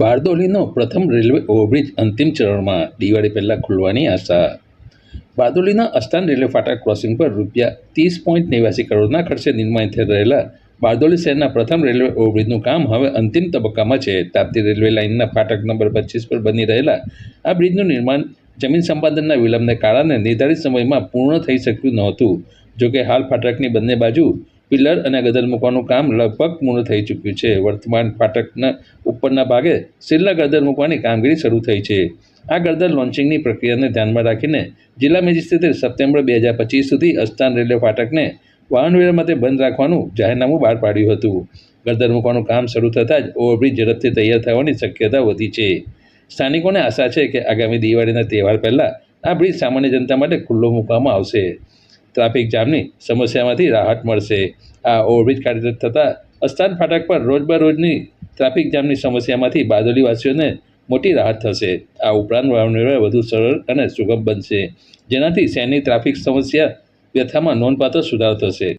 બારડોલીનો પ્રથમ railway overbridge અંતિમ ચરણમાં, દિવાળી પહેલાં ખુલવાની આશા. બારડોલીના અસ્તાન રેલવે ફાટક ક્રોસિંગ પર ₹30.89 કરોડના ખર્ચે નિર્માણ થઈ રહેલા બારડોલી શહેરના પ્રથમ રેલવે ઓવરબ્રિજનું કામ હવે અંતિમ તબક્કામાં છે. તાપ્તી રેલવે લાઇનના ફાટક નંબર 25 પર બની રહેલા આ બ્રિજનું નિર્માણ જમીન સંપાદનના વિલંબને કારણે નિર્ધારિત સમયમાં પૂર્ણ થઈ શક્યું નહોતું. જોકે હાલ ફાટકની બંને બાજુ પિલર અને ગદર મૂકવાનું કામ લગભગ પૂર્ણ થઈ ચૂક્યું છે. વર્તમાન ફાટકના ઉપરના ભાગે સ્ટીલના ગરદર મૂકવાની કામગીરી શરૂ થઈ છે. આ ગરદર લોન્ચિંગની પ્રક્રિયાને ધ્યાનમાં રાખીને જિલ્લા મેજિસ્ટ્રેટે સપ્ટેમ્બર 2025 સુધી અસ્તાન રેલવે ફાટકને વાહનવ્યવહાર માટે બંધ રાખવાનું જાહેરનામું બહાર પાડ્યું હતું. ગરદર મૂકવાનું કામ શરૂ થતાં જ ઓવરબ્રિજ ઝડપથી તૈયાર થવાની શક્યતા વધી છે. સ્થાનિકોને આશા છે કે આગામી દિવાળીના તહેવાર પહેલાં આ બ્રિજ સામાન્ય જનતા માટે ખુલ્લો મૂકવામાં આવશે. ટ્રાફિક જામની સમસ્યામાંથી રાહત મળશે. આ ઓવરબ્રિજ કાર્યરત થતાં અસ્તાન ફાટક પર રોજબરોજની ટ્રાફિક જામની સમસ્યામાંથી બારડોલીવાસીઓને મોટી રાહત થશે. આ ઉપરાંત વાહનવ્યવહાર વધુ સરળ અને સુગમ બનશે, જેનાથી શહેરની ટ્રાફિક સમસ્યા વ્યથામાં નોંધપાત્ર સુધારો થશે.